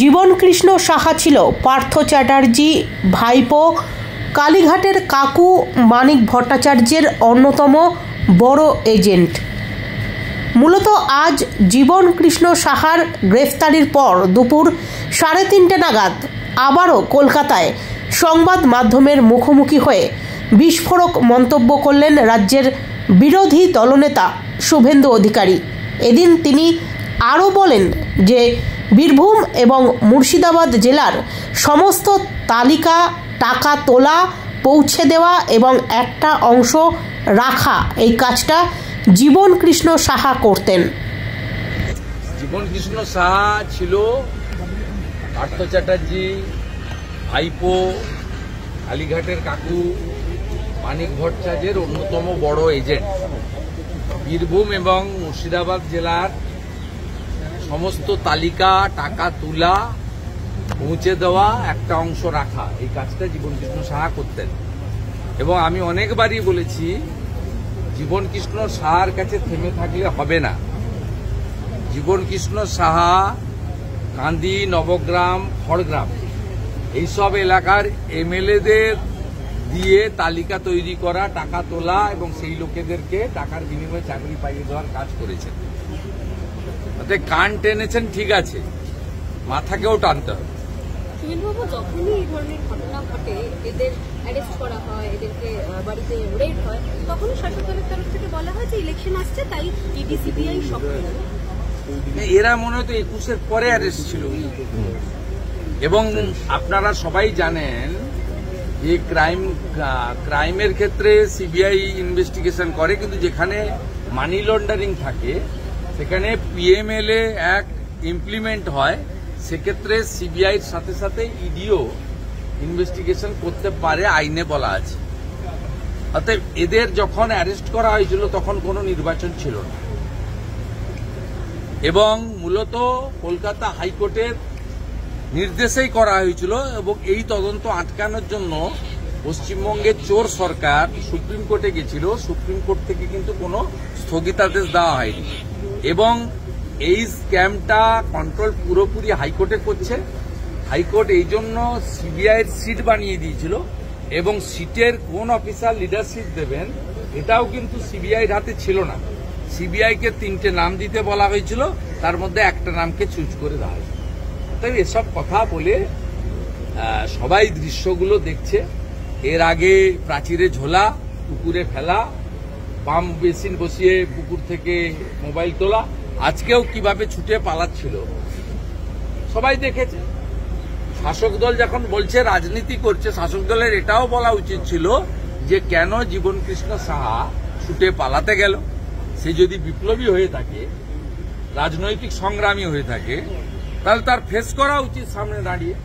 জীবনকৃষ্ণ সাহা ছিল পার্থ চ্যাটার্জি ভাইপো কালীঘাটের কাকু মানিক ভট্টাচার্যের অন্যতম বড় এজেন্ট। মূলত আজ জীবনকৃষ্ণ সাহার গ্রেফতারির পর দুপুর 3:30 নাগাদ আবারও কলকাতায় সংবাদ মাধ্যমের মুখোমুখি হয়ে বিস্ফোরক মন্তব্য করলেন রাজ্যের বিরোধী দলনেতা শুভেন্দু অধিকারী। এদিন তিনি আরও বলেন যে বীরভূম এবং মুর্শিদাবাদ জেলার সমস্ত তালিকা টাকা তোলা, পৌঁছে দেওয়া এবং একটা অংশ রাখা, এই কাজটা জীবনকৃষ্ণ সাহা করতেন। জীবনকৃষ্ণ সাহা ছিল পার্থ চ্যাটার্জি ভাইপো কালীঘাটের কাকু মানিক ভট্টাচার্যের অন্যতম বড় এজেন্ট। বীরভূম এবং মুর্শিদাবাদ জেলার সমস্ত তালিকা টাকা তোলা, পৌঁছে দেওয়া, একটা অংশ রাখা, এই কাজটা জীবনকৃষ্ণ সাহা করতেন। এবং আমি অনেকবারই বলেছি, জীবনকৃষ্ণ সাহার কাছে থেমে থাকলে হবে না। জীবনকৃষ্ণ সাহা কান্দি, নবগ্রাম, খড়গ্রাম এইসব এলাকার এমএলএদের দিয়ে তালিকা তৈরি করা, টাকা তোলা এবং সেই লোকেদেরকে টাকার বিনিময়ে চাকরি পাইয়ে দেওয়ার কাজ করেছেন। তাতে কান টেনেছেন ঠিক আছে, মাথাকেও টানতে হবে। সুনীলবাবু, যখনই এই ধরনের ঘটনা ঘটে, এদের অ্যারেস্ট করা হয়, এদেরকে বাড়িতে রেড হয়, তখনই শাসক দলের তরফ থেকে বলা হয় যে ইলেকশন আসছে, তাই ইডি সিবিআই সক্রিয়। এরা মনে হয় তো 21-এর পরে অ্যারেস্ট ছিল। এবং আপনারা সবাই জানেন যে ক্রাইমের ক্ষেত্রে সিবিআই ইনভেস্টিগেশন করে, কিন্তু যেখানে মানি লন্ডারিং থাকে সেখানে পিএমএলএ অ্যাক্ট ইমপ্লিমেন্ট হয়, সেক্ষেত্রে সিবিআইর সাথে সাথে ইডিও ইনভেস্টিগেশন করতে পারে, আইনে বলা আছে। অতএব এদের যখন অ্যারেস্ট করা হয়েছিল তখন কোনো নির্বাচন ছিল না, এবং মূলত কলকাতা হাইকোর্টের নির্দেশেই করা হয়েছিল। এবং এই তদন্ত আটকানোর জন্য পশ্চিমবঙ্গের চোর সরকার সুপ্রিম কোর্টে গেছিল, সুপ্রিম কোর্ট থেকে কিন্তু কোনো স্থগিতাদেশ দেওয়া হয়নি। এবং এই স্ক্যামটা কন্ট্রোল পুরোপুরি হাইকোর্টে করছে। হাইকোর্ট এই জন্য সিবিআইয়ের সিট বানিয়ে দিয়েছিল, এবং সিটের কোন অফিসার লিডারশিপ দেবেন এটাও কিন্তু সিবিআইয়ের হাতে ছিল না। সিবিআইকে 3টে নাম দিতে বলা হয়েছিল, তার মধ্যে একটা নামকে চুজ করে দেওয়া হয়েছে। তাই এসব কথা বলে সবাই দৃশ্যগুলো দেখছে। এর আগে প্রাচীরে ঝোলা, পুকুরে ফেলা, পাম্প বেসিন বসিয়ে পুকুর থেকে মোবাইল তোলা, আজকেও কিভাবে ছুটে পালাচ্ছিল সবাই দেখেছে। শাসক দল যখন বলছে রাজনীতি করছে, শাসক দলের এটাও বলা উচিত ছিল যে কেন জীবনকৃষ্ণ সাহা ছুটে পালাতে গেল। সে যদি বিপ্লবী হয়ে থাকে, রাজনৈতিক সংগ্রামী হয়ে থাকে, তাহলে তার ফেস করা উচিত সামনে দাঁড়িয়ে।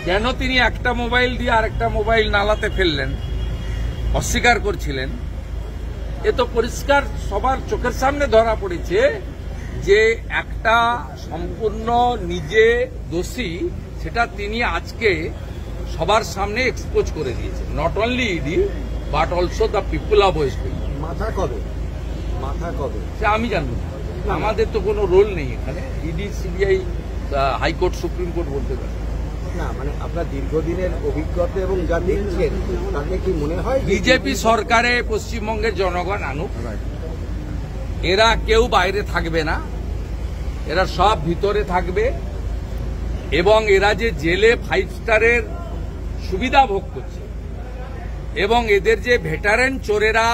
কেন তিনি একটা মোবাইল দিয়ে আরেকটা মোবাইল নালাতে ফেললেন, অস্বীকার করছিলেন। এ তো পরিষ্কার সবার চোখের সামনে ধরা পড়েছে যে একটা সম্পূর্ণ নিজে দোষী, সেটা তিনি আজকে সবার সামনে এক্সপোজ করে দিয়েছেন। Not only ED but also the people of West Bengal. মাথা কবে সে আমি জানবো না, আমাদের তো কোনো রোল নেই এখানে। ED, CBI, high court, supreme court বলতে পারে না। মানে আপনার দীর্ঘদিনের অভিজ্ঞতা এবং যা দেখছেন তাতে কি মনে হয় বিজেপি সরকারে পশ্চিমবঙ্গের জনগণ আনুক, এরা কেউ বাইরে থাকবে না, এরা সব ভিতরে থাকবে। এবং এরা যে জেলে 5 স্টারের সুবিধা ভোগ করছে, এবং এদের যে ভেটারেন চোরেরা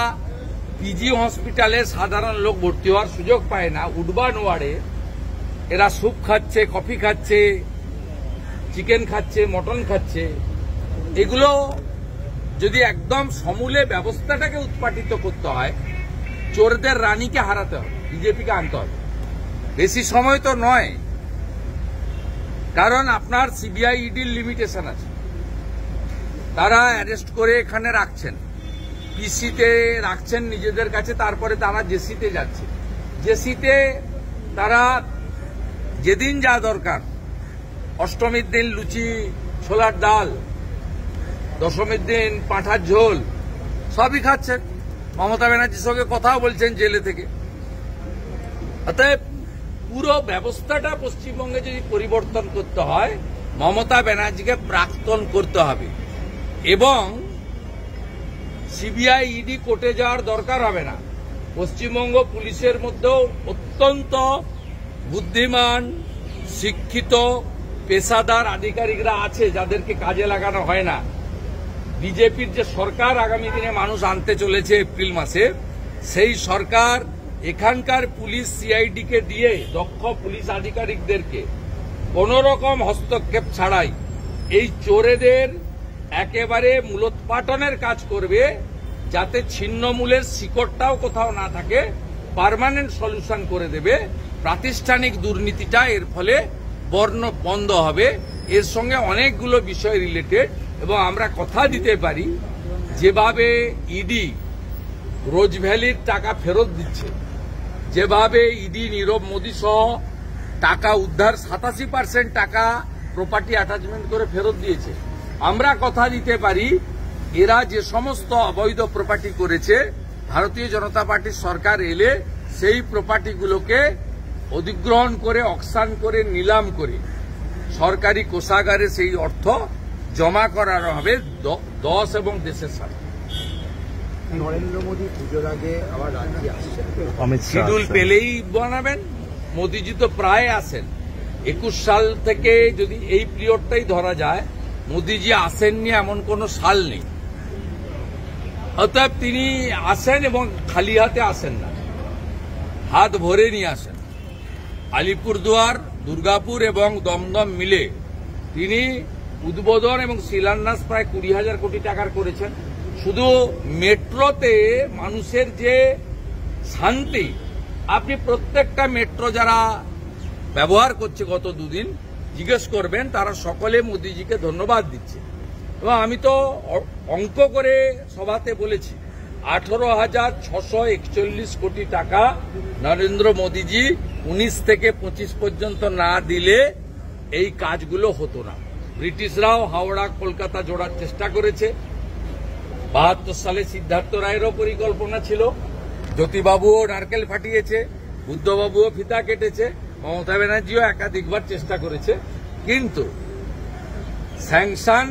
পিজি হসপিটালে সাধারণ লোক ভর্তি হওয়ার সুযোগ পায় না, উডবার্ন ওয়ার্ডে এরা স্যুপ খাচ্ছে, কফি খাচ্ছে, চিকেন খাচ্ছে, মটন খাচ্ছে। এগুলো যদি একদম সমূলে ব্যবস্থাটাকে উৎপাটিত করতে হয়, চোরদের রানীকে হারাতে হবে, বিজেপিকে আনতে হবে। বেশি সময় তো নয়, কারণ আপনার সিবিআই ইডির লিমিটেশন আছে। তারা অ্যারেস্ট করে এখানে রাখছেন, পিসিতে রাখছেন নিজেদের কাছে, তারপরে তারা জেসিতে যাচ্ছে। জেসিতে তারা যেদিন যা দরকার, অষ্টমীর দিন লুচি ছোলার ডাল, দশমীর দিন পাঁঠার ঝোল, সবই খাচ্ছেন। মমতা ব্যানার্জির সঙ্গে কথাও বলছেন জেলে থেকে। অতএব পুরো ব্যবস্থাটা পশ্চিমবঙ্গে যদি পরিবর্তন করতে হয় মমতা ব্যানার্জিকে প্রাক্তন করতে হবে এবং সিবিআই ইডি কোর্টে যাওয়ার দরকার হবে না। পশ্চিমবঙ্গ পুলিশের মধ্যেও অত্যন্ত বুদ্ধিমান শিক্ষিত পেশাদার আধিকারিকরা আছে যাদেরকে কাজে লাগানো হয় না। বিজেপির যে সরকার আগামী দিনে মানুষ আনতে চলেছে এপ্রিল মাসে, সেই সরকার এখানকার পুলিশ সিআইডিকে দিয়ে দক্ষ পুলিশ আধিকারিকদেরকে কোন রকম হস্তক্ষেপ ছাড়াই এই চোরেদের একেবারে মূলোৎপাটনের কাজ করবে, যাতে ছিন্নমূলের শিকড়টাও কোথাও না থাকে, পার্মানেন্ট সলিউশন করে দেবে। প্রাতিষ্ঠানিক দুর্নীতিটা এর ফলে বন্ধ হবে। এর সঙ্গে অনেকগুলো বিষয় রিলেটেড এবং আমরা কথা দিতে পারি যেভাবে ইডি রোজ ভ্যালির টাকা ফেরত দিচ্ছে, যেভাবে ইডি নীরব মোদী সহ টাকা উদ্ধার 87% টাকা প্রপার্টি অ্যাটাচমেন্ট করে ফেরত দিয়েছে। আমরা কথা দিতে পারি এরা যে সমস্ত অবৈধ প্রপার্টি করেছে, ভারতীয় জনতা পার্টির সরকার এলে সেই প্রপার্টিগুলোকে অধিগ্রহণ করে অকশন করে নিলাম করে সরকারি কোষাগারে সেই অর্থ জমা করানো হবে 10 এবং দেশের সাথে। নরেন্দ্র মোদী পুজোর আগে আবার রাজ্যে আসছেন, শিডিউল পেলেই বানাবেন। মোদীজি তো প্রায় আসেন, 21 সাল থেকে যদি এই পিরিয়ডটাই ধরা যায়, মোদীজি আসেননি এমন কোন সাল নেই। অতএব তিনি আসেন এবং খালি হাতে আসেন না, হাত ভরে নিয়ে আসেন। আলিপুরদুয়ার, দুর্গাপুর এবং দমদম মিলে তিনি উদ্বোধন এবং শিলান্যাস প্রায় 20,000 কোটি টাকার করেছেন। শুধু মেট্রোতে মানুষের যে শান্তি, আপনি প্রত্যেকটা মেট্রো যারা ব্যবহার করছে গত দুদিন জিজ্ঞেস করবেন, তারা সকলে মোদীজিকে ধন্যবাদ দিচ্ছে। এবং আমি তো অঙ্ক করে সভাতে বলেছি 18,641 কোটি টাকা নরেন্দ্র মোদীজি 19 থেকে 25 পর্যন্ত না দিলে এই কাজগুলো হতো না। ব্রিটিশরাও হাওড়া কলকাতা জোড়ার চেষ্টা করেছে। 72 সালে সিদ্ধার্থ রায়েরও পরিকল্পনা ছিল, জ্যোতিবাবুও নারকেল ফাটিয়েছে, বুদ্ধবাবুও ফিতা কেটেছে, মমতা ব্যানার্জিও একাধিকবার চেষ্টা করেছে। কিন্তু স্যাংশন,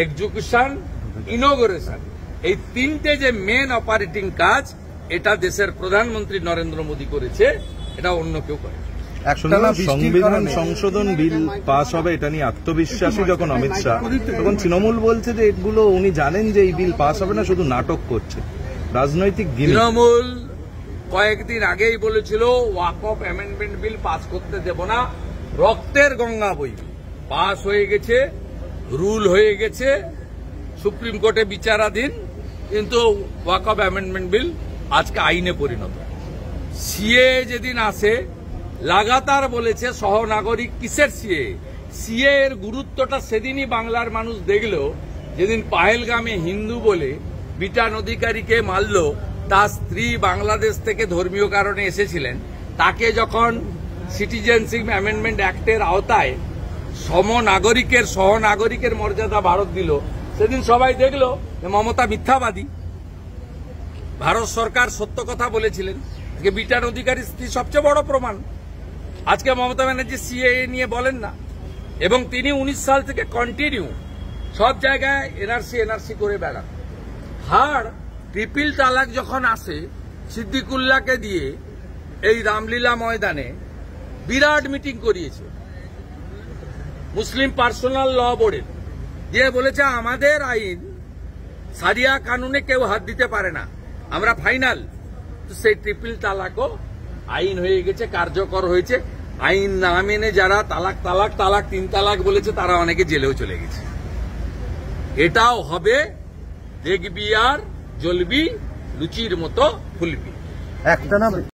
এক্সিকিউশন, ইনোগ্রেশন, এই তিনটে যে মেন অপারেটিং কাজ, এটা দেশের প্রধানমন্ত্রী নরেন্দ্র মোদী করেছে, এটা অন্য কেউ করে। সংবিধান সংশোধন বিল পাস হবে এটা নিয়ে আত্মবিশ্বাসী যখন অমিত শাহ, তখন তৃণমূল বলছে যে এগুলো উনি জানেন যে এই বিল পাস হবে না, শুধু নাটক করছে রাজনৈতিক। তৃণমূল কয়েকদিন আগেই বলেছিল ওয়াকফ অ্যামেন্ডমেন্ট বিল পাস করতে দেব না, রক্তের গঙ্গা বইবে। পাস হয়ে গেছে, রুল হয়ে গেছে, সুপ্রিম কোর্টে বিচারাধীন, কিন্তু ওয়াকফ অ্যামেন্ডমেন্ট বিল আজকে আইনে পরিণত। সিএ যেদিন আসে লাগাতার বলেছে সহনাগরিক কিসের সিএ, সিএ এর গুরুত্বটা সেদিনই বাংলার মানুষ দেখল যেদিন পাহেলগামে হিন্দু বলে বিটান অধিকারীকে মারল। তার স্ত্রী বাংলাদেশ থেকে ধর্মীয় কারণে এসেছিলেন, তাকে যখন সিটিজেনশিপ অ্যামেন্ডমেন্ট অ্যাক্টের আওতায় সমনাগরিকের সহনাগরিকের মর্যাদা ভারত দিল, সেদিন সবাই দেখল যে মমতা মিথ্যাবাদী। ভারত সরকার সত্য কথা বলেছিলেন। আজকে বিটান অধিকারী স্ত্রী সবচেয়ে বড় প্রমাণ। আজকে মমতা ব্যানার্জি সিএএ নিয়ে বলেন না, এবং তিনি 19 সাল থেকে কন্টিনিউ সব জায়গায় এনআরসি করে বেড়ান। হাড় ট্রিপল তালাক যখন আসে, সিদ্দিকুল্লাহকে দিয়ে এই রামলীলা ময়দানে বিরাট মিটিং করিয়েছে মুসলিম পার্সোনাল ল বোর্ডের, যে বলেছে আমাদের আইন সারিয়া কানুনে কেউ হাত দিতে পারে না, আমরা ফাইনাল। তো সেই ট্রিপল তালাকও আইন হয়ে গেছে, কার্যকর হয়েছে। আইন না মেনে যারা তালাক তালাক তালাক 3 তালাক বলেছে, তারা অনেকে জেলেও চলে গেছে। এটাও হবে, দেখবি আর জ্বলবি, লুচির মতো ফুলবি। একটা না